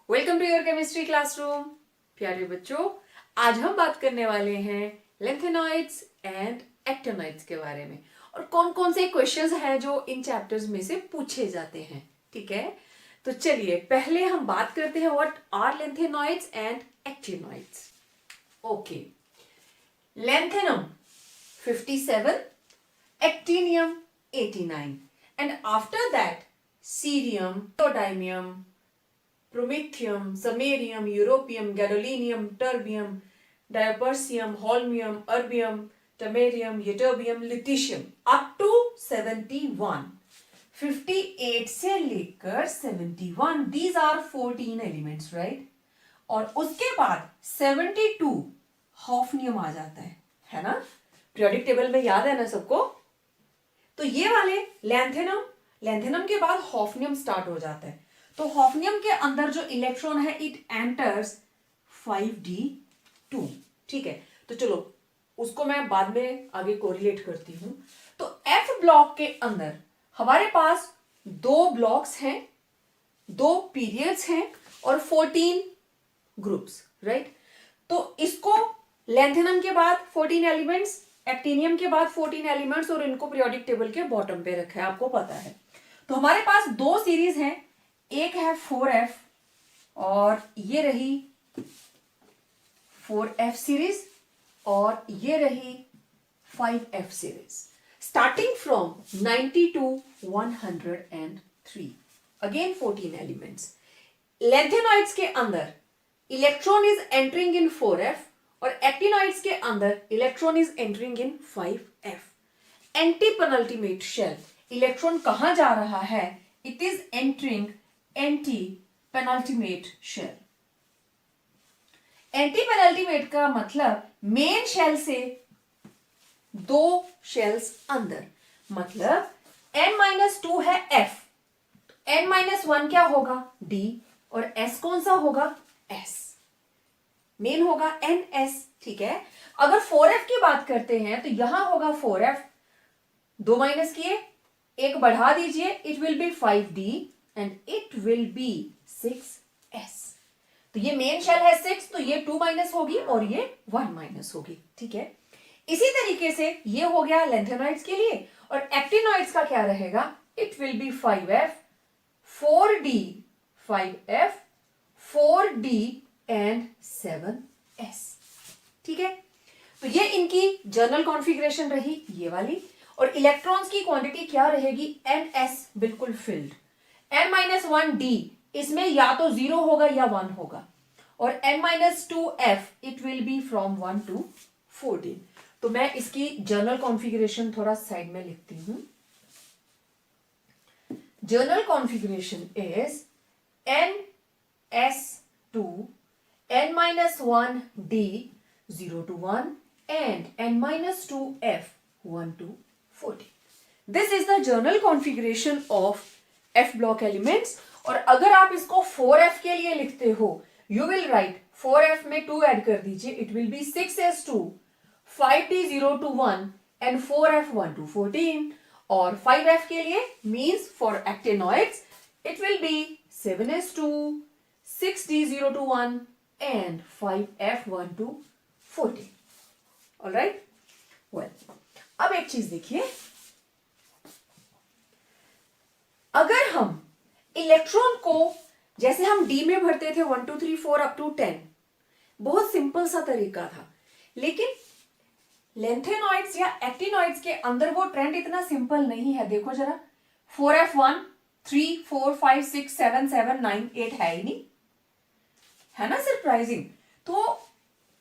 Welcome to your chemistry classroom. प्यारे बच्चों, आज हम बात करने वाले हैं लेंथेनॉइड्स एंड एक्टिनॉइड्स के बारे में और कौन कौन से क्वेश्चंस हैं जो इन चैप्टर्स में से पूछे जाते हैं। ठीक है, तो चलिए पहले हम बात करते हैं what are lanthanoids and actinoids. Okay, lanthanum 57, actinium 89, and after that cerium, neodymium, promethium, samarium, europium, gadolinium, terbium, diapersium, holmium, erbium, tamarium, ytterbium, lutetium up to 71। 58 से लेकर 71, these are 14 elements, right? और उसके बाद 72 हॉफनियम आ जाता है ना? Periodic table में याद है ना सबको? तो ये वाले लैंथेनम के बाद हॉफनियम स्टार्ट हो जाता है। तो हॉफनियम के अंदर जो इलेक्ट्रॉन है इट एंटर्स 5d2। ठीक है, तो चलो उसको मैं बाद में आगे कोरिलेट करती हूं। तो एफ ब्लॉक के अंदर हमारे पास दो ब्लॉक्स हैं, दो पीरियड्स हैं और 14 ग्रुप्स, राइट? तो इसको लैंथेनम के बाद 14 एलिमेंट्स, एक्टिनियम के बाद 14 एलिमेंट्स और इनको पीरियोडिक टेबल के बॉटम पे रखा है, आपको पता है। तो हमारे पास दो सीरीज हैं, एक है 4f और ये रही 4f सीरीज और ये रही 5f series, starting from 90 to 103, again 14 elements. Lanthanoids के अंदर electron is entering in 4f और एक्टिनॉइड्स के अंदर electron is entering in 5f। Anti penultimate shell, electron कहां जा रहा है? It is entering anti penultimate shell. Antepenultimate का मतलब मेन शेल से दो शेल्स अंदर, मतलब n-2 है f, n-1 क्या होगा? d, और s कौन सा होगा? s, मेन होगा ns। ठीक है, अगर 4f की बात करते हैं तो यहां होगा 4f, दो माइनस किए, एक बढ़ा दीजिए, it will B 5d and it will B 6s। तो ये मेन शेल है 6, तो ये 2 माइनस होगी और ये 1 माइनस होगी। ठीक है, इसी तरीके से ये हो गया लैंथेनॉइड्स के लिए। और एक्टिनॉइड्स का क्या रहेगा? It will B 5f, 4d, 5f, 4d and 7s। ठीक है, तो ये इनकी जर्नल कॉन्फ़िगरेशन रही ये वाली। और इलेक्ट्रॉन्स की क्वांटिटी क्या रहेगी? ns, बिल्कुल फिल्ड। n-1d इसमें या तो 0 होगा या 1 होगा, और n-2f it will B from 1 to 14। तो मैं इसकी जर्नल कॉन्फ़िगरेशन थोड़ा साइड में लिखती हूं। Journal configuration is ns2, n-1d 0 to 1 and n-2f 1 to 14. This is the journal configuration of f block elements। और अगर आप इसको 4f के लिए लिखते हो, you will write 4f में 2 ऐड कर दीजिए, it will be 6s2, 5d 0 to 1 and 4f 1 to 14। और 5f के लिए means for actinoids it will be 7s2, 6d 0 to 1 and 5f 1 to 14। All right? Well, अब एक चीज देखिए, अगर हम इलेक्ट्रॉन को जैसे हम डी में भरते थे 1 2 3 4 अप टू 10, बहुत सिंपल सा तरीका था, लेकिन लेंथेनॉइड्स या एक्टिनॉइड्स के अंदर वो ट्रेंड इतना सिंपल नहीं है। देखो जरा, 4f1 3 4 5 6 7 7 9 8 है ही नहीं, है ना? सरप्राइजिंग। तो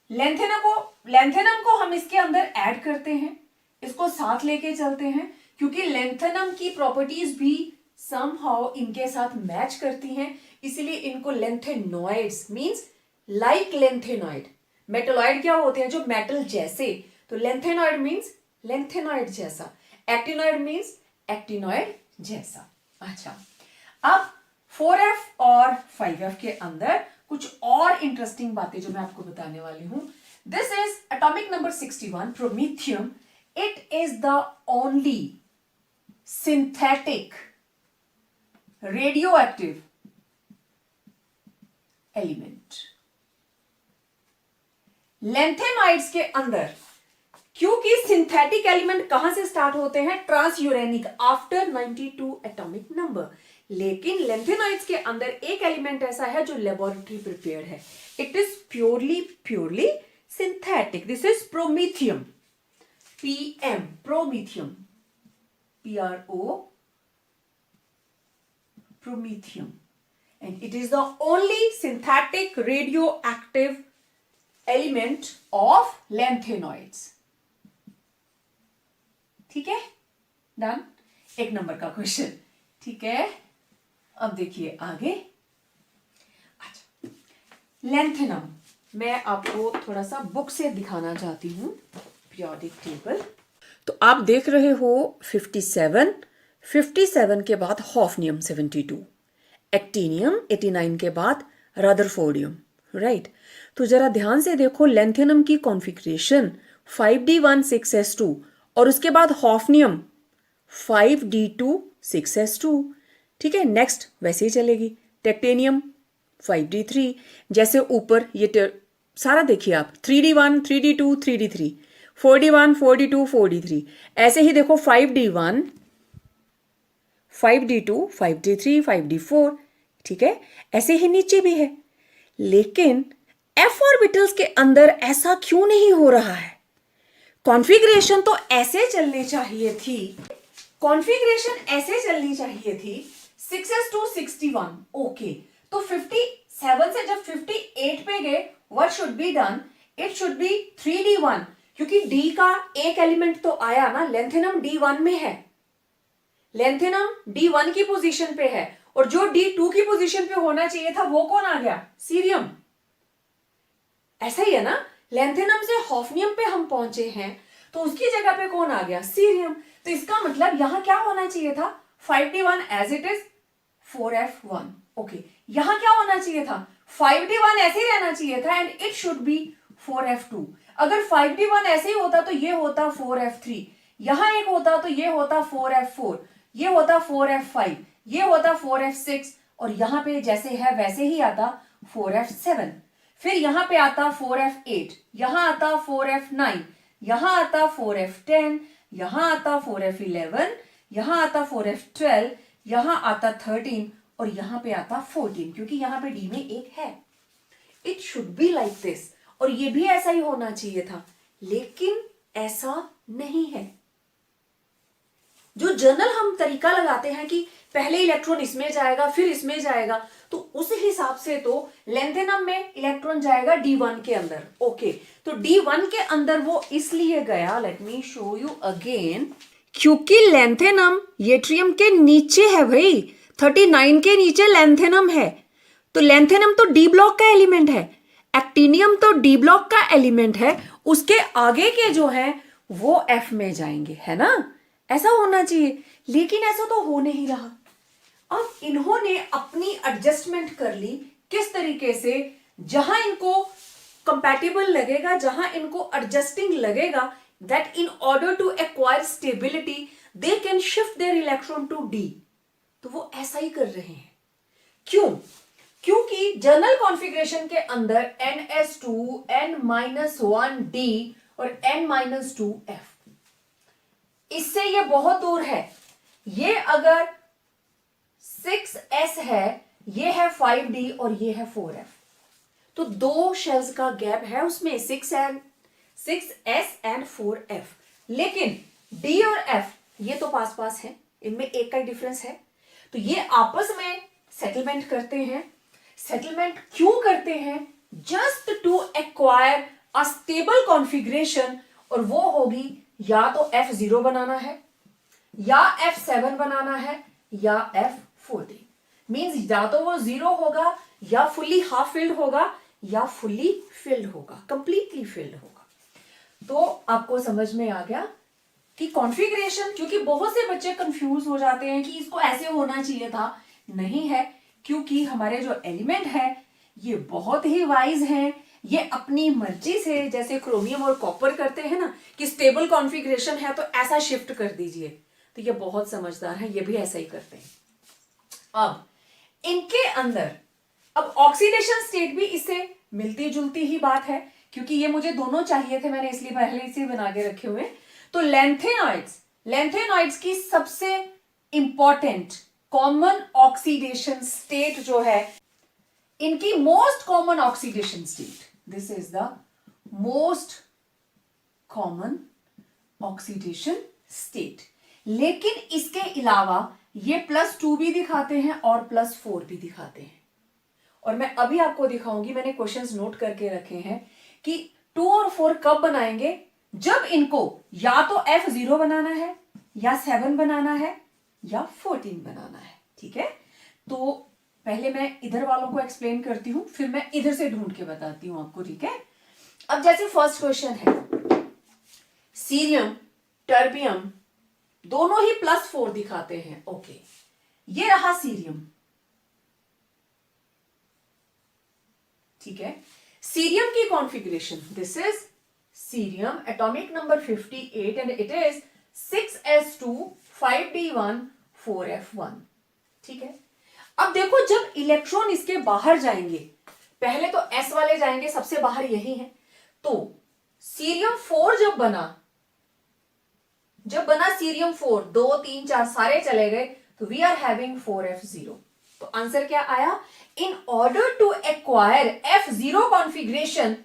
लेंथेनम को हम इसके अंदर ऐड करते हैं, इसको साथ लेके चलते हैं, क्योंकि लेंथेनम की प्रॉपर्टीज भी समहाउ इनके साथ मैच करती हैं, इसीलिए इनको lanthanoids means like lanthanoid. Metalloid क्या होते हैं? जो मेटल जैसे। तो लेंथेनॉइड मींस लेंथेनॉइड जैसा, एक्टिनॉइड मींस एक्टिनॉइड जैसा। अच्छा, अब 4f और 5f के अंदर कुछ और इंटरेस्टिंग बातें जो मैं आपको बताने वाली हूं। This is atomic number 61, promethium. It is the only synthetic radioactive element. Lanthanoids के अंदर क्योंकि सिंथेटिक एलिमेंट कहां से स्टार्ट होते हैं, ट्रांसयूरेनिक आफ्टर 92 एटॉमिक नंबर, लेकिन लैंथेनॉइड्स के अंदर एक एलिमेंट ऐसा है जो लेबोरेटरी प्रिपेयर्ड है, it is purely synthetic, this is promethium, PM, promethium, PRO, promethium, and it is the only synthetic radioactive element of lanthanoids. ठीक है, डन। एक नंबर का क्वेश्चन, ठीक है। अब देखिए आगे। अच्छा, लैंथेनम मैं आपको थोड़ा सा बुक से दिखाना चाहती हूं, पीरियोडिक टेबल। तो आप देख रहे हो 57 के बाद हॉफनियम 72, एक्टिनियम 89 के बाद रदरफोर्डियम, राइट। तो जरा ध्यान से देखो लैंथेनम की कॉन्फ़िगरेशन 5d1 6s2 और उसके बाद हॉफनियम 5d2 6s2, ठीक है। नेक्स्ट वैसे ही चलेगी, टेक्टेनियम 5d3, जैसे ऊपर ये सारा देखिए आप, 3d1 3d2 3d3, 4d1 4d2 4d3, ऐसे ही देखो 5d1 5d2 5d3 5d4, ठीक है। ऐसे ही नीचे भी है, लेकिन f ऑर्बिटल्स के अंदर ऐसा क्यों नहीं हो रहा है? कॉन्फ़िगरेशन तो ऐसे चलनी चाहिए थी, कॉन्फ़िगरेशन ऐसे चलनी चाहिए थी 6s2 61, ओके। तो 57 से जब 58 पे गए, what should be done, it should be 3d1, क्योंकि d का एक एलिमेंट तो आया ना, लैंथेनम d1 में है, लैंथेनम d1 की पोजीशन पे है, और जो d2 की पोजीशन पे होना चाहिए था वो कौन आ गया, सीरियम। ऐसा ही है ना, लैंथेनम से हॉफनियम पे हम पहुंचे हैं, तो उसकी जगह पे कौन आ गया, सीरियम। तो इसका मतलब यहां क्या होना चाहिए था, 5d1 as it is 4f1, okay. यहां क्या होना चाहिए था, 5d1 ऐसे ही रहना चाहिए था, and it should be 4f2। अगर 5d1 ऐसे ही होता तो ये होता 4f3, यहां एक होता तो ये होता 4f4, ये होता 4f5, ये होता 4f6, और यहां पे जैसे है वैसे ही आता 4f7, फिर यहां पे आता 4f8, यहां आता 4f9, यहां आता 4f10, यहां आता 4f11, यहां आता 4f12, यहां आता 13, और यहां पे आता 14, क्योंकि यहां पे डी में एक है। It should be like this, और ये भी ऐसा ही होना चाहिए था, लेकिन ऐसा नहीं है। जो जनरल हम तरीका लगाते हैं कि पहले इलेक्ट्रॉन इसमें जाएगा फिर इसमें जाएगा, तो उस हिसाब से तो लैंथेनम में इलेक्ट्रॉन जाएगा d1 के अंदर, ओके। तो d1 के अंदर वो इसलिए गया, let me show you again, क्योंकि लैंथेनम येट्रियम के नीचे है भाई, 39 के नीचे लैंथेनम है, तो लैंथेनम तो डी ब्लॉक का एलिमेंट है, एक्टिनियम तो डी ब्लॉक का एलिमेंट है, उसके आगे के जो है वो एफ में जाएंगे, है ना, ऐसा होना चाहिए, लेकिन ऐसा तो हो नहीं रहा। अब इन्होंने अपनी एडजस्टमेंट कर ली, किस तरीके से, जहां इनको कंपैटिबल लगेगा, जहां इनको एडजस्टिंग लगेगा, that in order to acquire stability they can shift their electron to D, तो वो ऐसा ही कर रहे हैं। क्यों, क्योंकि जनरल कॉन्फ़िगरेशन के अंदर NS2 N-1D और N-2F, इससे ये बहुत दूर है। ये अगर 6s है, ये है 5d और ये है 4f, तो दो शेल्स का गैप है उसमें, 6s एंड 4f, लेकिन d और f ये तो पास पास है, इनमें एक का ही डिफरेंस है, तो ये आपस में सेटलमेंट करते हैं। सेटलमेंट क्यों करते हैं, just to acquire a stable configuration, और वो होगी या तो F0 बनाना है, या F7 बनाना है, या F14, मीन्स या तो वो 0 होगा, या फुल्ली हाफ फिल्ड होगा, या फुल्ली फिल्ड होगा, कंप्लीटली फिल्ड होगा। तो आपको समझ में आ गया कि कॉन्फ़िगरेशन, क्योंकि बहुत से बच्चे कंफ्यूज हो जाते हैं कि इसको ऐसे होना चाहिए था, नहीं है, क्योंकि हमारे जो एलिमेंट है ये बहुत ही वाइज हैं, ये अपनी मर्जी से, जैसे क्रोमियम और कॉपर करते हैं ना कि स्टेबल कॉन्फ़िगरेशन है तो ऐसा शिफ्ट कर दीजिए, तो ये बहुत समझदार है, ये भी ऐसा ही करते हैं। अब इनके अंदर अब ऑक्सीडेशन स्टेट भी इससे मिलती जुलती ही बात है, क्योंकि ये मुझे दोनों चाहिए थे, मैंने इसलिए पहले से बना के रखे हुए। तो लेंथेनॉइड्स की सबसे इंपॉर्टेंट कॉमन ऑक्सीडेशन स्टेट जो है, इनकी most common oxidation state, this is the most common oxidation state. लेकिन इसके अलावा ये +2 भी दिखाते हैं और +4 भी दिखाते हैं, और मैं अभी आपको दिखाऊंगी, मैंने क्वेश्चंस नोट करके रखे हैं कि 2 और 4 कब बनाएंगे, जब इनको या तो F0 बनाना है, या 7 बनाना है, या 14 बनाना है। ठीक है, तो पहले मैं इधर वालों को एक्सप्लेन करती हूं, फिर मैं इधर से ढूंढ के बताती हूं आपको। ठीक है, अब जैसे फर्स्ट क्वेश्चन है, सीरियम टर्बियम दोनों ही +4 दिखाते हैं। ओके, ये रहा सीरियम। ठीक है, सीरियम की configuration, this is cerium, atomic number 58 and it is 6s2 5d1 4f1। ठीक है, अब देखो जब इलेक्ट्रॉन इसके बाहर जाएंगे, पहले तो s वाले जाएंगे, सबसे बाहर यही है, तो सीरियम 4 जब बना सीरियम 4, 2 3 4 सारे चले गए, तो वी आर हैविंग 4f0। तो आंसर क्या आया, in order to acquire F0 configuration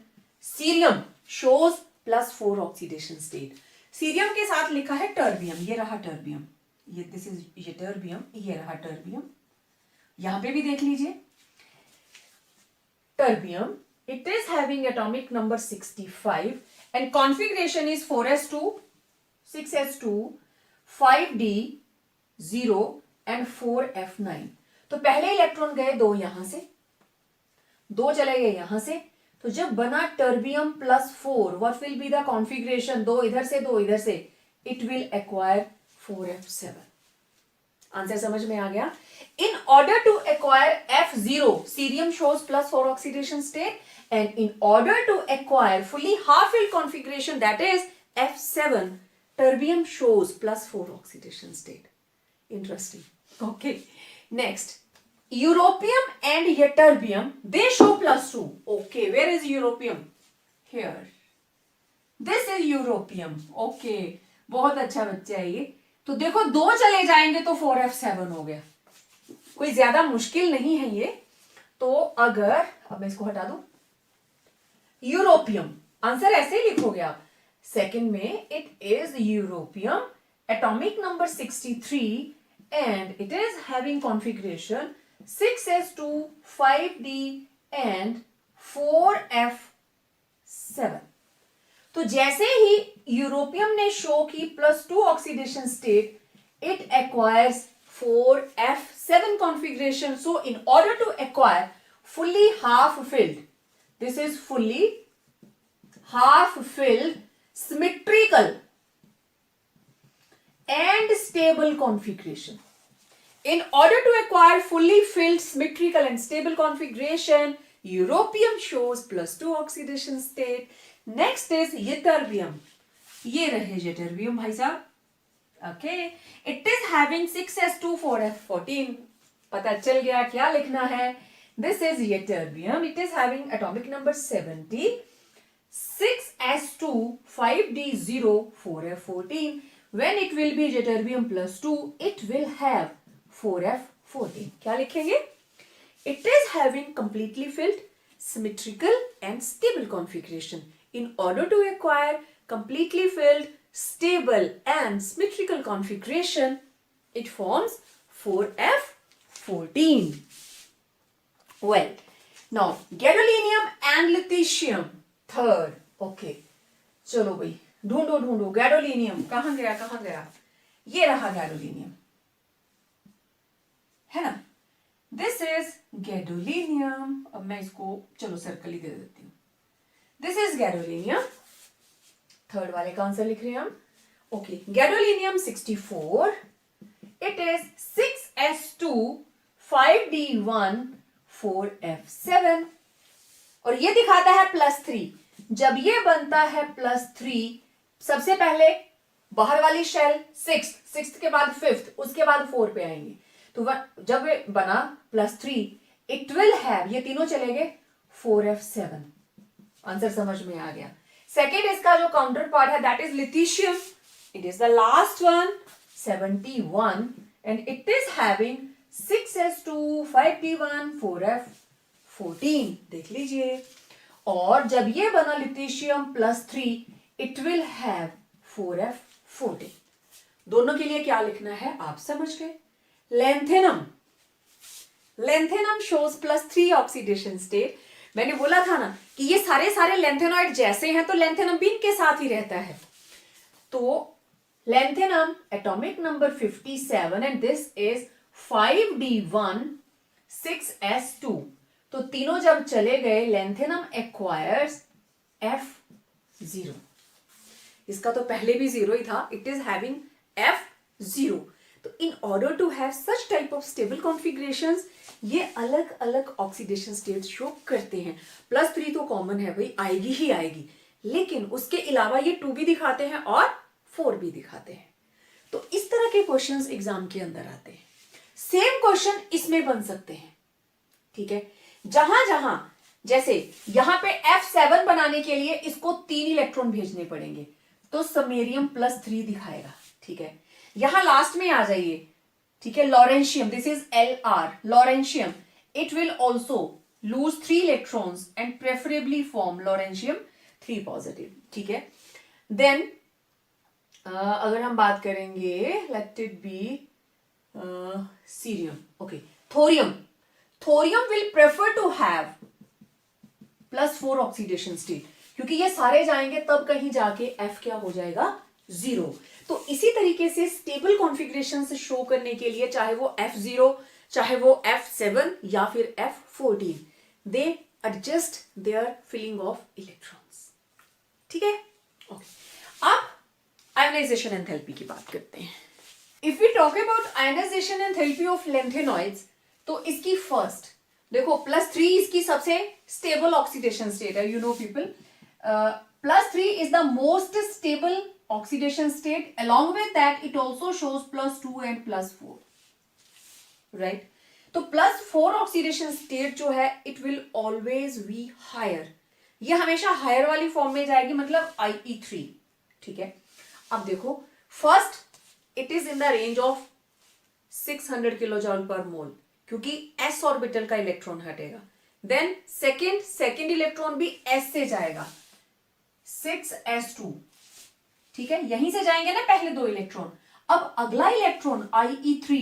cerium shows +4 oxidation state. Cerium के साथ लिखा है टर्बियम, ये रहा टर्बियम, ये दिस इज ये टर्बियम, ये रहा टर्बियम, यहां पे भी देख लीजिए terbium, it is having atomic number 65 and configuration is 4s2 6s2 5d0 and 4f9। तो पहले इलेक्ट्रॉन गए 2 यहां से, 2 चले गए यहां से, तो जब बना terbium +4, what will be the configuration, 2 इधर से 2 इधर से, it will acquire 4f7। Answer समझ में आ गया। In order to acquire F0 cerium shows +4 oxidation state, and in order to acquire fully half filled configuration that is F7, terbium shows +4 oxidation state. Interesting. Okay. Next, europium and ytterbium, they show +2. Okay, where is europium? Here. This is europium. Okay, बहुत अच्छा बच्चा है ये। तो देखो 2 चले जाएंगे तो 4f7 हो गया, कोई ज्यादा मुश्किल नहीं है ये। तो अगर अब मैं इसको हटा दूं, यूरोपियम, आंसर ऐसे ही लिखोगे आप, सेकेंड में it is europium, atomic number 63 and it is having configuration 6s2 5d and 4f7। तो जैसे ही यूरोपियम ने शो की +2 oxidation state, it acquires 4f7 configuration. So in order to acquire fully half filled, this is fully half filled symmetrical and stable configuration. In order to acquire fully filled symmetrical and stable configuration, europium shows +2 oxidation state. Next is ytterbium. ये रहे ytterbium भाई साहब. Okay, it is having 6s2 4f14. पता चल गया क्या लिखना है. This is ytterbium. It is having atomic number 70. 6s2 5d0 4f14. When it will be ytterbium +2, it will have 4f14. क्या लिखेंगे? It is having completely filled, symmetrical and stable configuration. In order to acquire completely filled, stable and symmetrical configuration, it forms 4f14. Well, now gadolinium and lutetium, third. Okay, चलो भाई ढूंढो ढूंढो gadolinium कहाँ गया. ये रहा गैडोलिनियम, है ना. This is gadolinium. अब मैं इसको चलो सर्कल ही दे देती हूँ. This is gadolinium. थर्ड वाले का आंसर लिख रहे हैं हम. Okay, gadolinium 64. It is 6s2 5d1 4f7 और ये दिखाता है +3. जब ये बनता है +3, सबसे पहले बाहर वाली शेल 6th के बाद 5th, उसके बाद 4 पे आएंगे. तो जब ये बना +3, इट विल हैव, ये तीनों चले गए, 4f7। आंसर समझ में आ गया। सेकेंड इसका जो काउंटर पार्ट है that is lutetium, it is the last one, 71, and it is having 6s2, 5p1, 4f14। देख लीजिए, और जब ये बना लिथिशियम +3, इट विल हैव 4f14। दोनों के लिए क्या लिखना है आप समझ गए। Lanthanum, lanthanum shows +3 oxidation state. मैंने बोला था ना कि ये सारे सारे लेंथेनॉइड जैसे हैं तो लेंथेनम भी इनके साथ ही रहता है। तो lanthanum atomic number 57 and this is 5d1 6s2। तो तीनों जब चले गए, लेंथेनम एक्वायर्स f0। इसका तो पहले भी 0 ही था, इट इज हैविंग f0। तो in order to have such type of stable configurations, ये अलग अलग ऑक्सीडेशन स्टेट शो करते हैं। +3 तो कॉमन है भाई, आएगी ही आएगी, लेकिन उसके अलावा ये 2 भी दिखाते हैं और 4 भी दिखाते हैं। तो इस तरह के क्वेश्चंस एग्जाम के अंदर आते हैं। सेम क्वेश्चन इसमें बन सकते हैं, ठीक है। जहां जहां जैसे यहां पे F7 बनाने के लिए इसको 3 इलेक्ट्रॉन भेजने पड़ेंगे, तो समेरियम +3 दिखाएगा, ठीक है। यहां लास्ट में आ जाइए, ठीक है, lawrencium, this is Lr, lawrencium, it will also lose 3 electrons and preferably form lawrencium 3 positive, ठीक है। देन अगर हम बात करेंगे, let it be cerium, okay, thorium, thorium will prefer to have +4 oxidation state, क्योंकि ये सारे जाएंगे तब कहीं जाके F क्या हो जाएगा, 0। तो इसी तरीके से स्टेबल कॉन्फ़िगरेशन से शो करने के लिए, चाहे वो F0, चाहे वो F7 या फिर F14, they adjust their filling of electrons, ठीक है। ओके, अब आयोनाइजेशन एंथैल्पी की बात करते हैं। If we talk about ionization enthalpy of lanthanoids, तो इसकी फर्स्ट देखो, +3 इसकी सबसे स्टेबल ऑक्सीडेशन स्टेट है, you know people. +3 is the most stable oxidation state. Along with that, it also shows +2 and +4, right? तो +4 ऑक्सीडेशन स्टेट जो है, it will always be higher. ये हमेशा हायर वाली फॉर्म में जाएगी, मतलब IE3, ठीक है। अब देखो, first it is in the range of 600 किलोजॉल पर मोल, क्योंकि s ऑर्बिटल का इलेक्ट्रॉन हटेगा। देन सेकेंड इलेक्ट्रॉन भी s से जाएगा, 6s2, ठीक है, यहीं से जाएंगे ना पहले 2 इलेक्ट्रॉन। अब अगला इलेक्ट्रॉन IE3,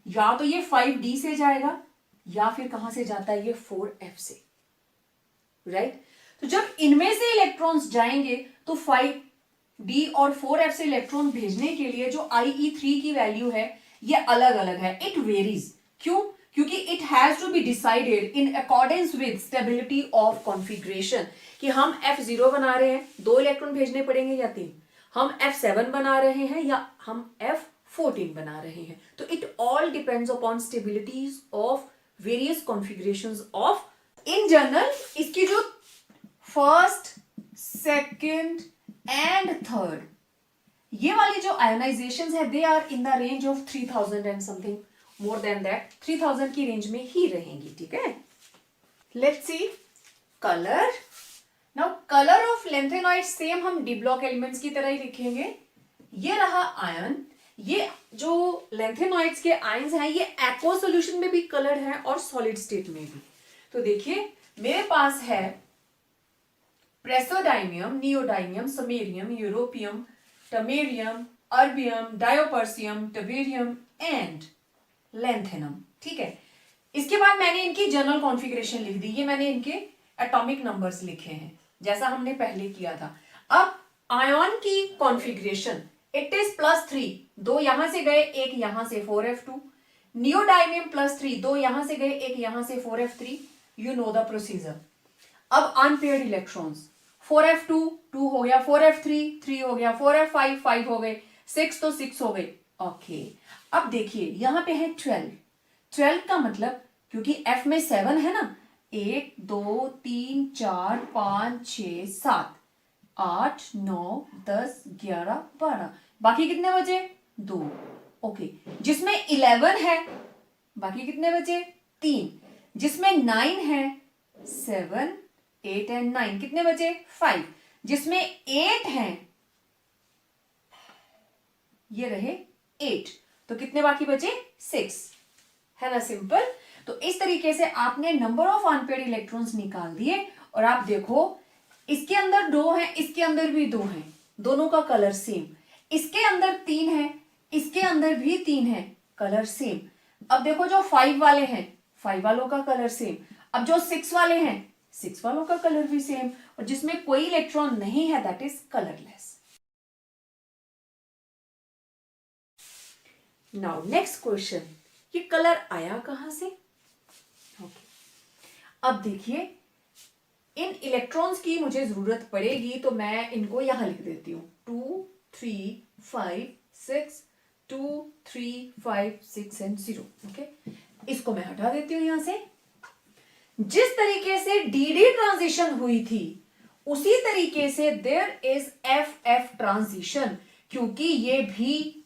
या तो ये 5d से जाएगा या फिर कहां से जाता है, ये 4f से, राइट। तो जब इनमें से इलेक्ट्रॉन्स जाएंगे तो 5d और 4f से इलेक्ट्रॉन भेजने के लिए जो IE3 की वैल्यू है ये अलग अलग है, इट वेरीज। क्यों? क्योंकि it has to be decided in accordance with stability of configuration, कि हम F0 बना रहे हैं, 2 इलेक्ट्रॉन भेजने पड़ेंगे या 3, हम F7 बना रहे हैं या हम F14 बना रहे हैं। तो it all depends upon stabilities of various configurations of, in general इसकी जो फर्स्ट, सेकेंड एंड थर्ड, ये वाली जो आयोनाइजेशंस है, they are in the range of 3000 and something, more than that 3000 की रेंज में ही रहेंगी, ठीक है। Let's see colour. Now colour of lanthanoid same हम डी ब्लॉक एलिमेंट्स की तरह ही लिखेंगे। ये रहा आयन, ये जो लेंथेनॉइड्स के आयंस हैं ये एक्वा सॉल्यूशन में भी कलर्ड हैं और सॉलिड स्टेट में भी। तो देखिए मेरे पास है praseodymium, neodymium, samarium, europium, thulium, erbium, dysprosium, terbium and lanthanum, ठीक है। इसके बाद मैंने इनकी जनरल कॉन्फ़िगरेशन लिख दी, ये मैंने इनके एटॉमिक नंबर्स लिखे हैं जैसा हमने पहले किया था। अब आयन की कॉन्फ़िगरेशन, इट इज +3, 2 यहां से गए, 1 यहां से, 4f2। नियोडाइनियम +3, 2 यहां से गए, 1 यहां से, 4f3। You know the procedure. अब अनपेयर्ड इलेक्ट्रॉन्स, 4f2 2 हो गया, 4f3 3 हो गया, 4f5 5 हो गए, 6 तो 6 हो गए, ओके। अब देखिए यहां पे है 12 का मतलब, क्योंकि F में 7 है ना, 1 2 3 4 5 6 7 8 9 10 11 12, बाकी कितने बचे, 2, ओके। जिसमें 11 है, बाकी कितने बचे, 3। जिसमें 9 है, 7, 8 एंड 9, कितने बचे? 5। जिसमें 8 हैं, ये रहे 8, तो कितने बाकी बचे? 6, है ना सिंपल। तो इस तरीके से आपने नंबर ऑफ अनपेयर्ड इलेक्ट्रॉन्स निकाल दिए। और आप देखो, इसके अंदर 2 हैं, इसके अंदर भी 2 हैं, दोनों का कलर सेम। इसके अंदर 3 है, इसके अंदर भी 3 है, कलर सेम। अब देखो, जो 5 वाले हैं, 5 वालों का कलर सेम। अब जो 6 वाले हैं, 6 वालों का कलर भी सेम। और जिसमें कोई इलेक्ट्रॉन नहीं है, that is colourless. Now next question, ये कलर आया कहां से? ओके, अब देखिए, इन इलेक्ट्रॉन्स की मुझे जरूरत पड़ेगी, तो मैं इनको यहां लिख देती हूं, 2, 3, 5, 6, 2, 3, 5, 6 एंड 0। ओके, इसको मैं हटा देती हूं यहां से। जिस तरीके से डी ट्रांजिशन हुई थी, उसी तरीके से देयर इज एफ ट्रांजिशन, क्योंकि ये भी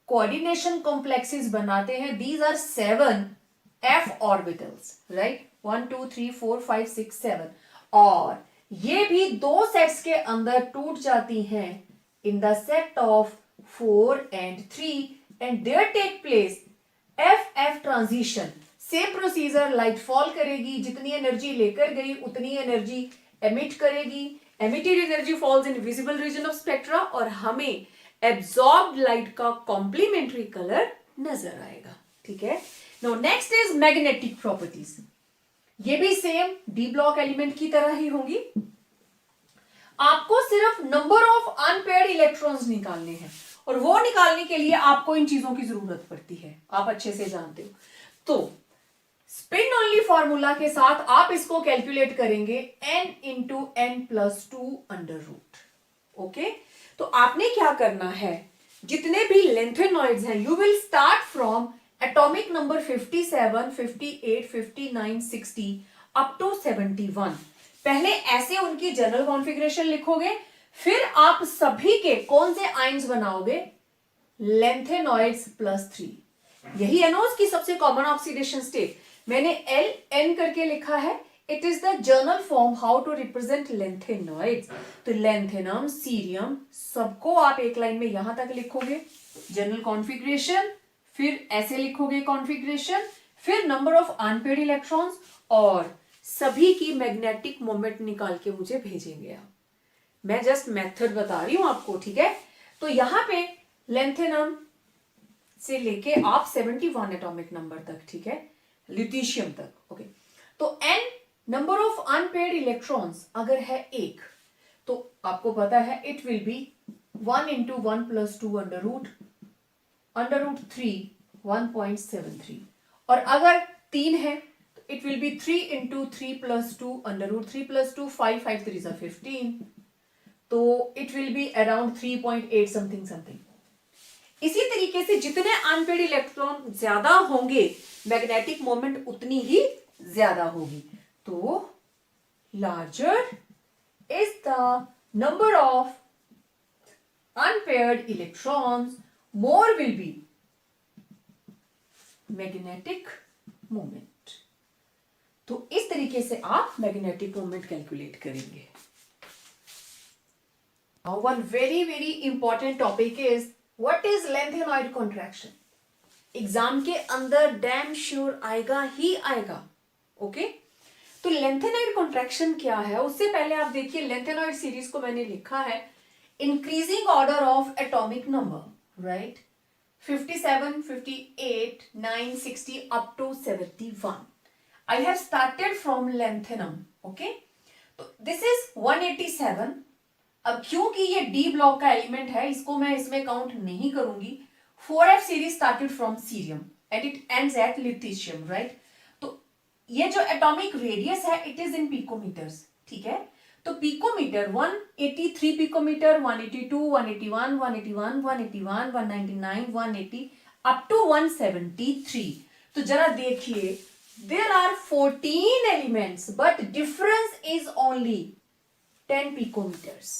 कोऑर्डिनेशन कॉम्प्लेक्सेस बनाते हैं। These are 7 f orbitals, right? 1 2 3 4 5 6 7। और ये भी 2 सेट्स के अंदर टूट जाती हैं, in the set of 4 and 3, and their take place f transition. Same procedure, light fall करेगी, जितनी एनर्जी लेकर गई उतनी एनर्जी एमिट करेगी। Emitted energy falls in visible region of spectra, और हमें एब्जॉर्ब्ड लाइट का कॉम्प्लीमेंट्री कलर नजर आएगा। ठीक है। Now next is magnetic properties. ये भी सेम डी ब्लॉक एलिमेंट की तरह ही होंगी। आपको सिर्फ नंबर ऑफ अनपेयर्ड इलेक्ट्रॉन्स निकालने हैं, और वो निकालने के लिए आपको इन चीजों की जरूरत पड़ती है, आप अच्छे से जानते हो। तो स्पिन ओनली फॉर्मूला के साथ आप इसको कैलकुलेट करेंगे, n into n+2 under root. Okay, तो आपने क्या करना है, जितने भी लेंथेनॉइड्स हैं, you will start from atomic number 57, 58, 59, 60 up to 71। पहले ऐसे उनकी जनरल कॉन्फ़िगरेशन लिखोगे, फिर आप सभी के कौन से आयन्स बनाओगे? लेंथेनॉइड्स +3। यही है ना उसकी सबसे कॉमन ऑक्सीडेशन स्टेट। मैंने Ln करके लिखा है, it is the general form how to represent lanthanoids. तो लेंथेनम, सीरियम, सबको आप एक लाइन में यहां तक लिखोगे, जनरल कॉन्फ़िगरेशन, फिर ऐसे लिखोगे कॉन्फ़िगरेशन, फिर नंबर ऑफ अनपेयर्ड इलेक्ट्रॉन्स, और सभी की मैग्नेटिक मोमेंट निकाल के मुझे भेजेंगे आप। मैं जस्ट मेथड बता रही हूं आपको, ठीक है। तो यहां पे लेंथेनम से लेके आप 71 एटॉमिक नंबर तक, ठीक है, ल्यूटीशियम तक। ओके, तो n number of unpaired electrons अगर है 1, तो आपको पता है it will be 1 into 1+2 under root 3 1.73। और अगर 3 है तो it will be 3 into 3+2 under root 3+2 5 5 3 15, तो it will be around 3.8 something. इसी तरीके से जितने अनपेयर्ड इलेक्ट्रॉन ज्यादा होंगे, मैग्नेटिक मोमेंट उतनी ही ज्यादा होगी। तो larger is the number of unpaired electrons, more will be magnetic moment. तो इस तरीके से आप मैग्नेटिक मोमेंट कैलकुलेट करेंगे। Now one very important topic is what is lengthenoid contraction? Exam के अंदर डैम श्योर आएगा ही आएगा। ओके, तो लेंथेनॉइड कॉन्ट्रैक्शन क्या है, उससे पहले आप देखिए लेंथेनॉइड सीरीज को मैंने लिखा है increasing order of atomic number, right? 57, 58, 9, 60 up to 71। I have started from lanthanum. Okay, तो दिस इज 187। अब क्योंकि ये डी ब्लॉक का एलिमेंट है, इसको मैं इसमें काउंट नहीं करूंगी। 4f series started from cerium and it ends at lithium, right? तो ये जो एटॉमिक रेडियस है इट इज इन पिकोमीटर्स, ठीक है। तो पिकोमीटर 183 पिकोमीटर, 182, 181, 181, 181, 199, 180 अप टू 173। तो जरा देखिए, there are 14 elements but difference is only 10 picometers.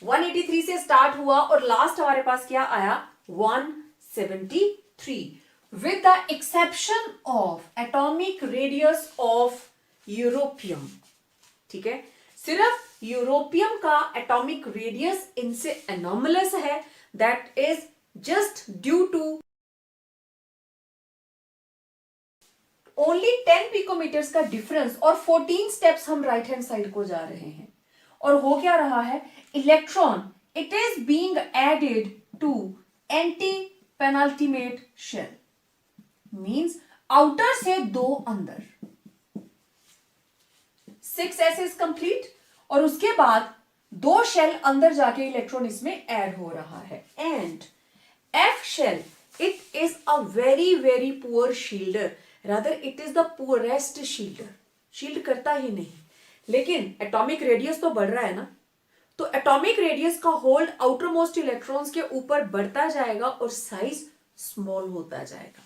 183 से स्टार्ट हुआ और लास्ट हमारे पास क्या आया? 173। with the exception of atomic radius of europium. ठीक है, सिर्फ यूरोपियम का एटॉमिक रेडियस इनसे एनॉमलस है. That is just due to only 10 picometers का डिफरेंस और 14 स्टेप्स हम राइट हैंड साइड को जा रहे हैं. और हो क्या रहा है, electron it is being added to anti penultimate shell. Means outer से 2 अंदर. 6s इज कंप्लीट और उसके बाद 2 शेल अंदर जाके इलेक्ट्रॉन इसमें ऐड हो रहा है. And F shell it is a very very poor shielder. Rather it is the poorest shielder. Shield करता ही नहीं. लेकिन एटॉमिक रेडियस तो बढ़ रहा है ना, तो एटॉमिक रेडियस का होल्ड आउटर मोस्ट इलेक्ट्रॉन्स के ऊपर बढ़ता जाएगा और साइज स्मॉल होता जाएगा.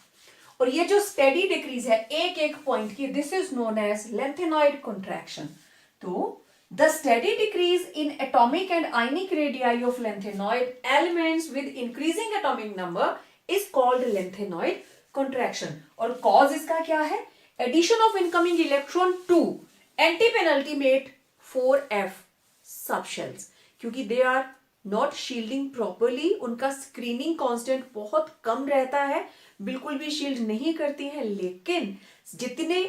और ये जो स्टेडी डिक्रीज है एक एक पॉइंट की, this is known as lanthanoid contraction. तो the steady decrease in atomic and ionic radii of lanthanoid elements with increasing atomic number is called lanthanoid contraction. और कॉज इसका क्या है, addition of incoming electron to anti penultimate 4f subshells. क्योंकि they are not shielding properly, उनका screening constant बहुत कम रहता है, बिल्कुल भी शील्ड नहीं करती हैं. लेकिन जितने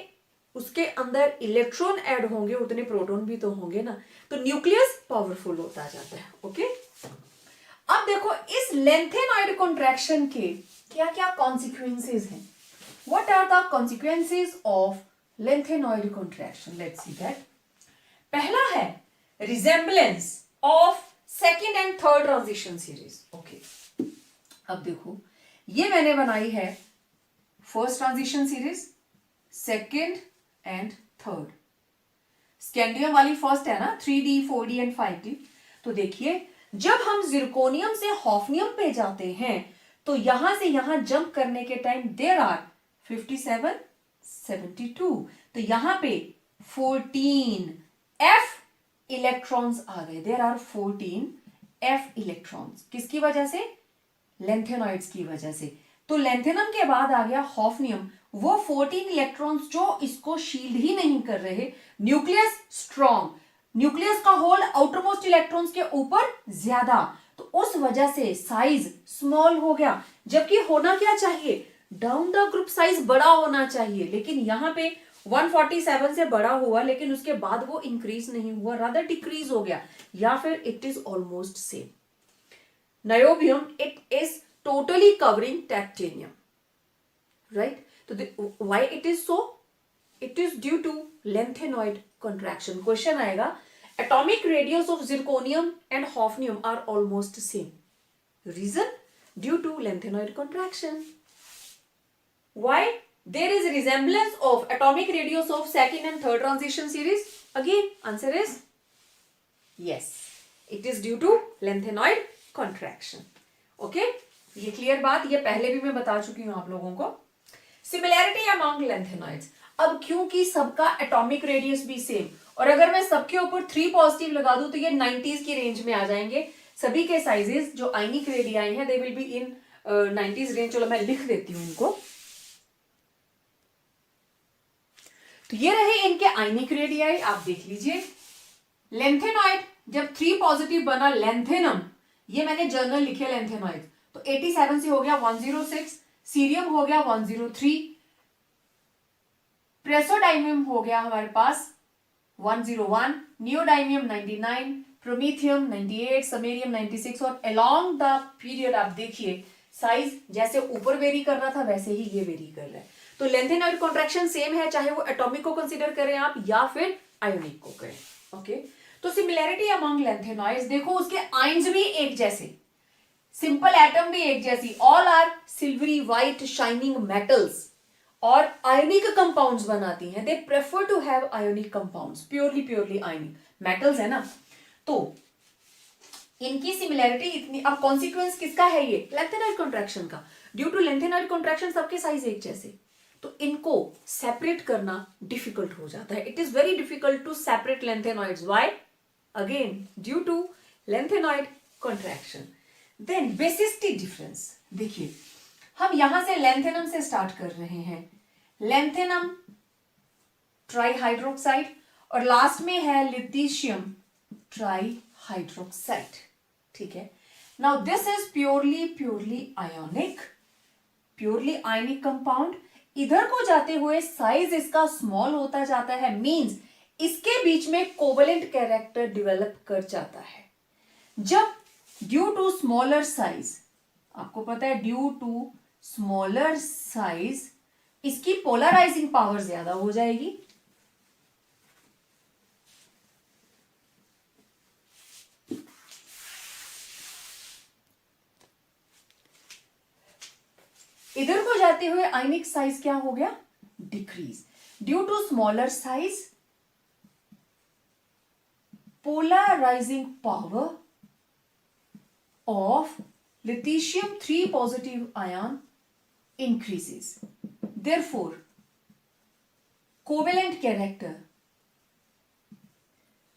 उसके अंदर इलेक्ट्रॉन ऐड होंगे उतने प्रोटॉन भी तो होंगे ना, तो न्यूक्लियस पावरफुल होता जाता है. ओके, अब देखो इस लेंथेनॉइड कॉन्ट्रैक्शन के क्या क्या कॉन्सिक्वेंसेज हैं. What are the consequences of lanthanoid contraction? Let's see that. पहला है resemblance of second and third transition series. Okay, अब देखो ये मैंने बनाई है first transition series, second and third. Scandium वाली फर्स्ट है ना, 3d 4d एंड 5d. तो देखिए जब हम जिरकोनियम से हॉफनियम पे जाते हैं तो यहां से यहां जंप करने के टाइम देयर आर 57 72. तो यहां पे 14 f इलेक्ट्रॉन्स आ गए. There are 14 f electrons. किसकी वजह से? लेंथेनॉइड्स की वजह से. तो लेंथेनम के बाद आ गया हॉफनियम. वो 14 इलेक्ट्रॉन्स जो इसको शील्ड ही नहीं कर रहे. न्यूक्लियस स्ट्रॉन्ग, न्यूक्लियस का होल्ड आउटर मोस्ट इलेक्ट्रॉन्स के ऊपर ज्यादा, तो उस वजह से साइज स्मॉल हो गया. जबकि होना क्या चाहिए, डाउन द ग्रुप साइज बड़ा होना चाहिए. लेकिन यहां पे 147 से बड़ा हुआ, लेकिन उसके बाद वो इंक्रीज नहीं हुआ, रादर डिक्रीज हो गया, या फिर it is almost same. Niobium, it is totally covering titanium, right? So why it is so? It is due to lanthanoid contraction. Question आएगा, atomic radius of zirconium and hafnium are almost same. Reason? Due to lanthanoid contraction. Why? There is resemblance of atomic radius of second and third transition series. Again, answer is yes. It is due to lanthanoid contraction. Okay, ये clear बात, ये पहले भी मैं बता चुकी हूं आप लोगों को. Similarity among lanthanoids. अब क्योंकि सबका एटॉमिक रेडियस भी सेम, और अगर मैं सबके ऊपर 3 पॉजिटिव लगा दूं तो ये 90s की रेंज में आ जाएंगे. सभी के साइजेस जो आयनिक रेडियाई हैं दे will be in 90s range. चलो मैं लिख देती हूं इनको. तो ये रहे इनके आयनिक रेडियाई, आप देख लीजिए. लेंथेनॉइड जब 3 पॉजिटिव बना लेंथेनम, ये मैंने जर्नल लिखे लेंथेनॉइड, तो 87 से हो गया 106, सीरियम हो गया 103, प्रेसोडाइमियम हो गया हमारे पास 101, नियोडाइमियम 99, प्रोमीथियम 98, समैरियम 96. और अलोंग द पीरियड आप देखिए साइज जैसे ऊपर वेरी कर रहा था वैसे ही ये वेरी कर रहा है. तो लेंथेनॉइड कॉन्ट्रैक्शन सेम है, चाहे वो एटॉमिक को कंसीडर करें आप या फिर आयोनिक को करें. ओके, तो सिमिलैरिटी अमंग लेंथेनॉइड्स, देखो उसके आयंस भी एक जैसे, सिंपल एटम भी एक जैसी, all are silvery white shining metals, और आयोनिक कंपाउंड्स बनाती हैं. They prefer to have ionic compounds, purely ionic metals है ना. तो इनकी सिमिलैरिटी इतनी. अब कॉन्सिक्वेंस किसका है ये? लेंथेनॉइड कॉन्ट्रैक्शन का. ड्यू टू लेंथेनॉइड कॉन्ट्रैक्शन सबके साइज एक जैसे, तो इनको सेपरेट करना डिफिकल्ट हो जाता है. It is very difficult to separate lanthanoids. Why? Again, due to lengthenoid contraction. Then basicity difference. देखिए हम यहां से लेंथेनम से स्टार्ट कर रहे हैं, लेंथेनम ट्राईहाइड्रोक्साइड, और लास्ट में है लिथिशियम ट्राईहाइड्रोक्साइड, ठीक है। Now this is purely ionic, purely ionic compound. इधर को जाते हुए साइज इसका स्मॉल होता जाता है, मींस इसके बीच में कोवेलेंट कैरेक्टर डेवलप कर जाता है। जब ड्यू टू स्मॉलर साइज, आपको पता है ड्यू टू स्मॉलर साइज इसकी पोलराइजिंग पावर ज्यादा हो जाएगी, इधर को जाते हुए आयनिक साइज क्या हो गया, decrease. Due to smaller size polarising power of lithium 3 positive ion increases. Therefore, covalent character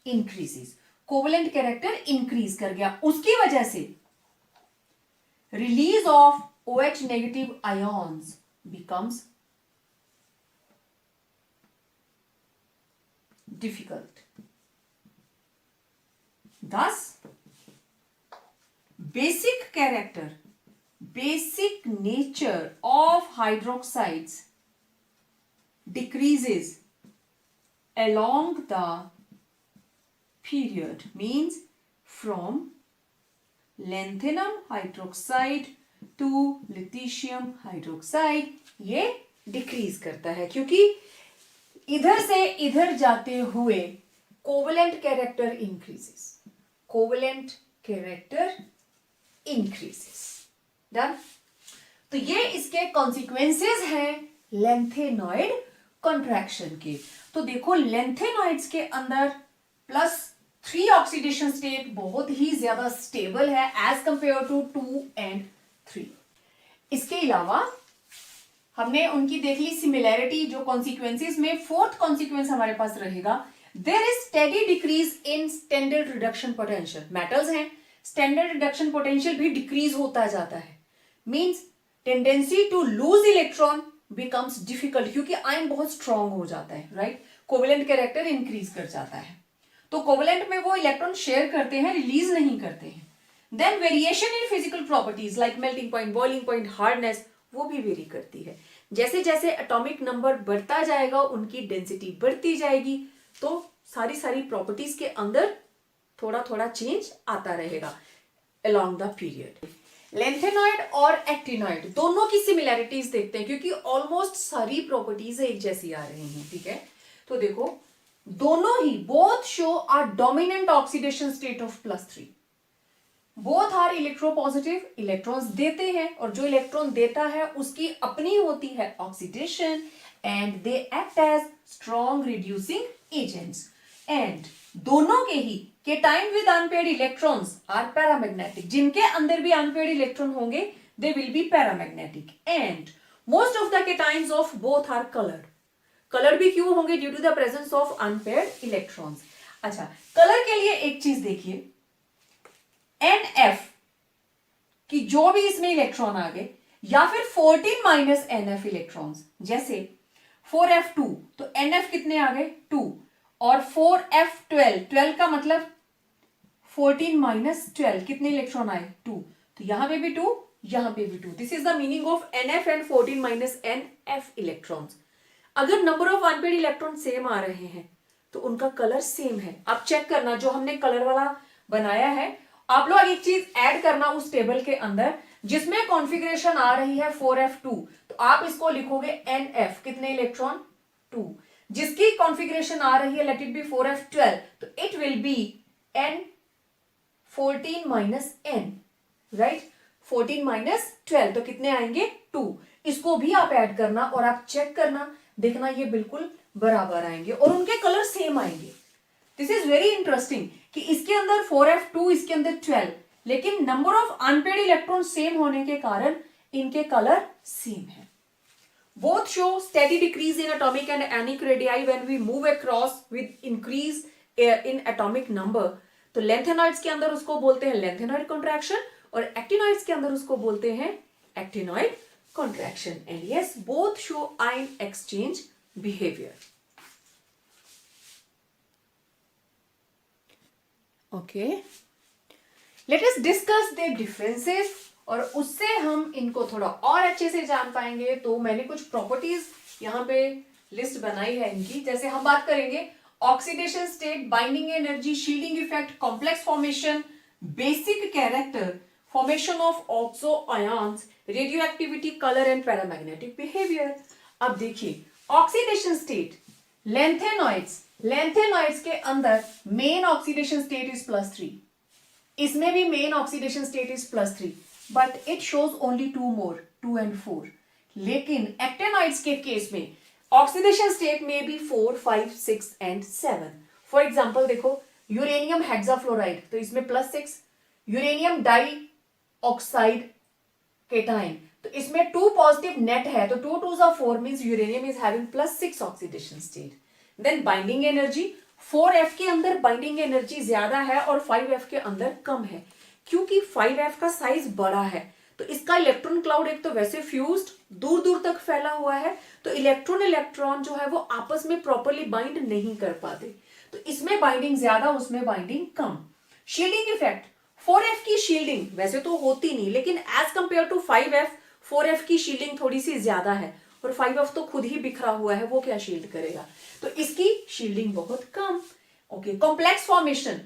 increases. Covalent character increase कर गया, उसकी वजह से release of OH negative ions becomes difficult. Thus, basic character, basic nature of hydroxides decreases along the period, means from lanthanum hydroxide to lithium hydroxide ये decrease करता है, क्योंकि इधर से इधर जाते हुए covalent character increases, covalent character increases. Done. तो ये इसके कॉन्सिक्वेंसेस हैं लेंथेनॉइड कॉन्ट्रैक्शन के। तो देखो लेंथेनॉइड्स के अंदर +3 ऑक्सीडेशन स्टेट बहुत ही ज्यादा स्टेबल है एज कंपेयर टू 2 and 3। इसके अलावा हमने उनकी देख ली सिमिलैरिटी, जो कॉन्सिक्वेंसेस में फोर्थ कॉन्सिक्वेंस हमारे पास रहेगा, there is steady decrease in standard reduction potential. Metals हैं, स्टैंडर्ड रिडक्शन पोटेंशियल भी डिक्रीज होता जाता है, means tendency to lose electron becomes difficult, क्योंकि आयन बहुत स्ट्रांग हो जाता है, राइट। कोवेलेंट कैरेक्टर इंक्रीज कर जाता है, तो कोवेलेंट में वो इलेक्ट्रॉन शेयर करते हैं, रिलीज नहीं करते हैं। Then variation in physical properties like melting point, boiling point, hardness, वो भी वेरी करती है। जैसे जैसे एटॉमिक नंबर बढ़ता जाएगा उनकी डेंसिटी बढ़ती जाएगी, तो सारी प्रॉपर्टीज के अंदर थोड़ा थोड़ा चेंज आता रहेगा अलोंग द पीरियड। लेंथेनॉइड और एक्टिनॉइड दोनों की सिमिलैरिटीज देखते हैं, क्योंकि ऑलमोस्ट सारी प्रॉपर्टीज एक जैसी आ रही हैं, ठीक है। तो देखो दोनों ही both show are dominant oxidation state of +3, both are electropositive, electrons देते हैं, और जो इलेक्ट्रॉन देता है उसकी अपनी होती है oxidation, and they act as strong reducing agents. And दोनों के ही cation with unpaired electrons are paramagnetic, जिनके अंदर भी अनपेयर्ड इलेक्ट्रॉन होंगे they will be paramagnetic, and most of the cations of both are coloured. Colour भी क्यों होंगे? Due to the presence of unpaired electrons. अच्छा, कलर के लिए एक चीज देखिए, NF कि जो भी इसमें इलेक्ट्रॉन आ गए, या फिर 14 - NF इलेक्ट्रॉन्स, जैसे 4F2 तो NF कितने आ गए 2, और 4F12, 12 का मतलब 14 - 12 कितने इलेक्ट्रॉन आए 2, तो यहां पे भी 2, यहां पे भी 2। This is the meaning of NF and 14 - NF electrons. अगर number of unpaired electron same आ रहे हैं तो उनका कलर सेम है। आप चेक करना, जो हमने कलर वाला बनाया है, आप लोग एक चीज ऐड करना उस टेबल के अंदर जिसमें कॉन्फ़िगरेशन आ रही है 4F2, तो आप इसको लिखोगे NF कितने इलेक्ट्रॉन 2, जिसकी कॉन्फ़िगरेशन आ रही है लेट इट बी 4F12, तो it will B N14 - N, right. 14 - 12 तो कितने आएंगे 2। इसको भी आप ऐड करना और आप चेक करना, देखना ये बिल्कुल बराबर आएंगे और उनके कलर सेम आएंगे। दिस इज वेरी इंटरेस्टिंग कि इसके अंदर 4F2, इसके अंदर 12, लेकिन number of unpaired electron same होने के कारण इनके कलर सेम है। Both show steady decrease in atomic and ionic radii when we move across with increase in atomic number. तो लेंथेनॉइड्स के अंदर उसको बोलते हैं लेंथेनॉइड कॉन्ट्रैक्शन, और एक्टिनॉइड्स के अंदर उसको बोलते हैं actinoid contraction. And yes, both show ion exchange behavior. Okay, let us discuss their differences. और उससे हम इनको थोड़ा और अच्छे से जान पाएंगे. तो मैंने कुछ प्रॉपर्टीज यहाँ पे लिस्ट बनाई है इनकी. जैसे हम बात करेंगे oxidation state, binding energy, shielding effect, complex formation, basic character, formation of oxo ions, radio activity, colour and paramagnetic behaviour. अब देखिए ऑक्सीडेशन स्टेट, लेंथेनॉइड्स के अंदर मेन ऑक्सीडेशन स्टेट इज +3. इसमें भी main oxidation state is +3, but it shows only 2 more, 2 and 4. लेकिन actinoids के case में oxidation state में भी 4, 5, 6 and 7. फॉर एग्जाम्पल देखो यूरेनियम हेक्साफ्लोराइड, तो इसमें +6. यूरेनियम डाई ऑक्साइड केटाइन, तो इसमें 2 पॉजिटिव नेट है, तो 2 2s are 4 means uranium is having +6 oxidation state. Then binding energy, 4f के अंदर बाइंडिंग एनर्जी ज्यादा है और 5f के अंदर कम है, क्योंकि 5f का साइज बड़ा है. तो इसका इलेक्ट्रॉन क्लाउड एक तो वैसे फ्यूज्ड दूर दूर तक फैला हुआ है, तो इलेक्ट्रॉन जो है वो आपस में प्रॉपरली बाइंड नहीं कर पाते. तो इसमें बाइंडिंग ज्यादा, उसमें बाइंडिंग कम. शील्डिंग इफेक्ट, 4f की शील्डिंग वैसे तो होती नहीं, लेकिन as compare to 5f 4f की शील्डिंग थोड़ी सी ज्यादा है, और 5f तो खुद ही बिखरा हुआ है, वो क्या शील्ड करेगा, तो इसकी शील्डिंग बहुत कम. Okay, complex formation,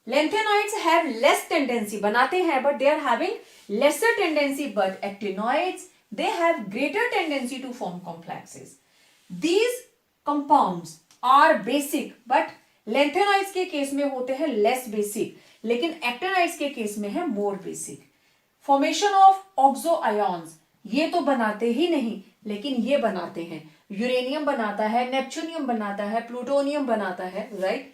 lanthanoids have less tendency, बनाते हैं but they are having lesser tendency, but actinoids they have greater tendency to form complexes. These compounds are basic, but lanthanoids के केस में होते हैं लेस बेसिक, लेकिन actinoids के case में है more basic. Formation of oxo ions, ये तो बनाते ही नहीं, लेकिन ये बनाते हैं. यूरेनियम बनाता है, नेपच्यूनियम बनाता है, प्लूटोनियम बनाता है, राइट.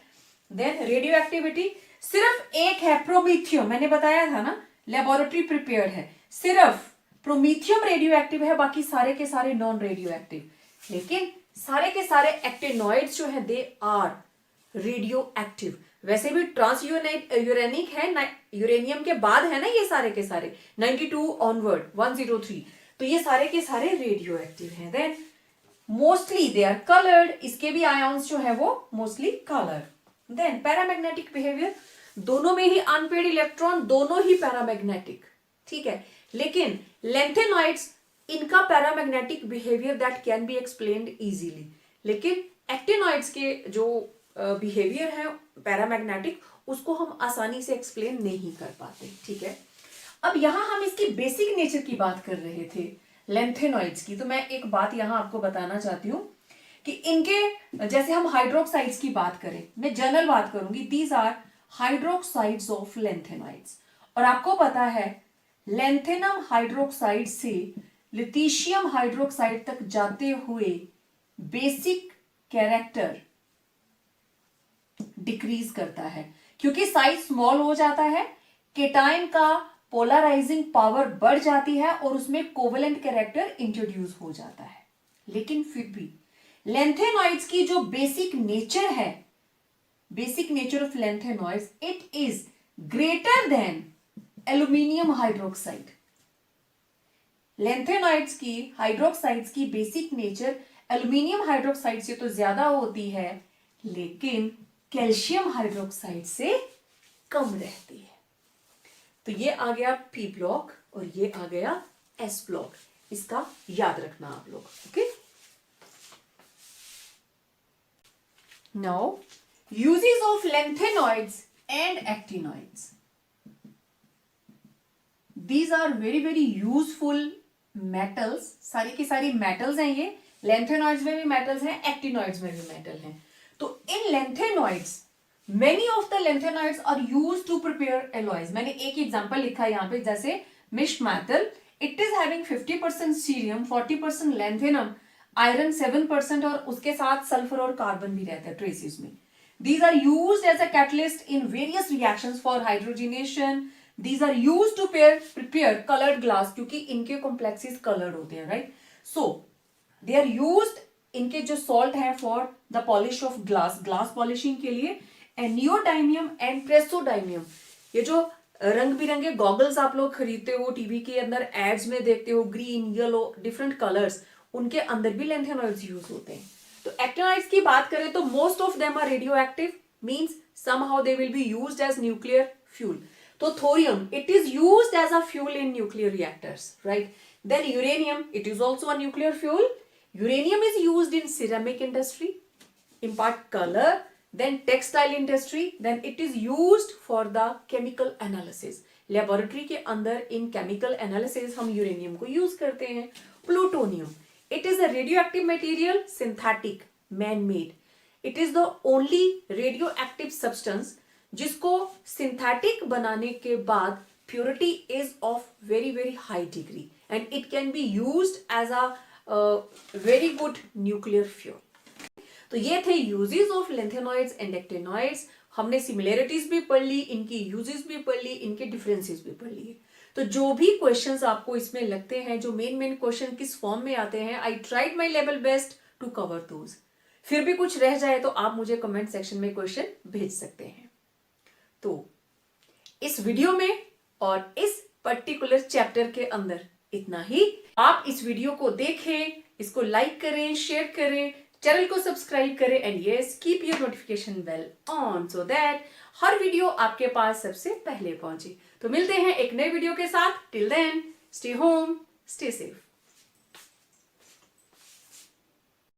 देन रेडियो एक्टिविटी, सिर्फ एक है प्रोमीथियम, मैंने बताया था ना लेबोरेटरी प्रिपेयर्ड है, सिर्फ प्रोमीथियम रेडियो एक्टिव है, बाकी सारे के सारे नॉन रेडियो एक्टिव. लेकिन सारे के सारे एक्टिनॉइड्स जो है दे आर रेडियो एक्टिव. वैसे भी ट्रांस यूरेनिक है, यूरेनियम के बाद है ना ये सारे के सारे, 92 ऑनवर्ड 103, तो ये सारे के सारे रेडियो एक्टिव हैं. Then mostly they are coloured, इसके भी आयन्स जो है वो mostly coloured. Then paramagnetic behaviour, दोनों में ही अनपेड इलेक्ट्रॉन, दोनों ही पैरामैग्नेटिक, ठीक है. लेकिन लेंथेनॉइड्स, इनका paramagnetic behaviour that can be explained easily, लेकिन एक्टिनॉइड्स के जो बिहेवियर है पैरामैग्नेटिक, उसको हम आसानी से एक्सप्लेन नहीं कर पाते, ठीक है. अब यहां हम इसकी बेसिक नेचर की बात कर रहे थे लेंथेनॉइड्स की, तो मैं एक बात यहां आपको बताना चाहती हूं कि इनके, जैसे हम हाइड्रोक्साइड्स की बात करें, मैं जनरल बात करूंगी, these are hydroxides of lanthanoids. और आपको पता है लेंथेनम हाइड्रोक्साइड से लिथिशियम हाइड्रोक्साइड तक जाते हुए बेसिक कैरेक्टर डिक्रीज करता है, क्योंकि साइज स्मॉल हो जाता है, केटाइन का पोलराइजिंग पावर बढ़ जाती है और उसमें कोवेलेंट कैरेक्टर इंट्रोड्यूस हो जाता है. लेकिन फिर भी लेंथेनॉइड्स की जो बेसिक नेचर है, basic nature of lanthanoids, it is greater than aluminium hydroxide. Lanthanoids की, हाइड्रोक्साइड्स की बेसिक नेचर एल्यूमिनियम हाइड्रोक्साइड से तो ज्यादा होती है, लेकिन कैल्शियम हाइड्रोक्साइड से कम रहती है. तो ये आ गया पी ब्लॉक और ये आ गया एस ब्लॉक, इसका याद रखना आप लोग. Okay, now uses of lanthanoids and actinoids. These are very very useful metals, सारी की सारी मेटल्स हैं ये. लेंथेनॉइड्स में भी मेटल्स हैं, एक्टिनॉइड्स में भी मेटल हैं. तो इन lanthanoids, many of the lanthanoids are used to prepare alloys. मैंने एक एग्जांपल लिखा है यहाँ पे, जैसे misch metal, it is having 50% cerium, 40% lanthanum, iron 7% और उसके साथ सल्फर और कार्बन भी रहता है ट्रेसेस में. These are used as a catalyst in various reactions for hydrogenation. These are used to prepare colored glass, क्योंकि इनके complexes colored होते हैं, right? So they are used, इनके जो salt है for the polish of glass, glass polishing के लिए. And neodymium and प्रेसोडाइमियम, ये जो रंग बिरंगे गॉगल्स आप लोग खरीदते हो, टीवी के अंदर एड्स में देखते हो, ग्रीन, येलो, डिफरेंट कलर्स, उनके अंदर भी लैंथेनॉइड्स यूज होते हैं। तो एक्टिनॉइड्स की बात करें तो most of them are radioactive, means somehow they will be used as nuclear fuel. तो thorium, it is used as a fuel in nuclear reactors, right? Then uranium, it is also a nuclear fuel. Uranium is used in ceramic industry, impart color, then textile industry, then it is used for the chemical analysis. Laboratory के अंदर in chemical analysis हम uranium को use करते हैं. Plutonium, it is a radioactive material, synthetic, man-made. It is the only radioactive substance जिसको synthetic बनाने के बाद purity is of very very high degree and it can be used as a very good nuclear fuel. तो ये थे uses of lanthanoids and actinoids. हमने similarities भी पढ़ ली, इनकी यूजेस भी पढ़ ली, इनके डिफरेंसेस भी पढ़ लिए. तो जो भी क्वेश्चंस आपको इसमें लगते हैं, जो मेन क्वेश्चन किस फॉर्म में आते हैं, I tried my level best to cover those. फिर भी कुछ रह जाए तो आप मुझे कमेंट सेक्शन में क्वेश्चन भेज सकते हैं. तो इस वीडियो में और इस पर्टिकुलर चैप्टर के अंदर इतना ही. आप इस वीडियो को देखें, इसको लाइक करें, शेयर करें, चैनल को सब्सक्राइब करें and yes keep your notification bell on so that हर वीडियो आपके पास सबसे पहले पहुंचे. तो मिलते हैं एक नए वीडियो के साथ. Till then stay home, stay safe.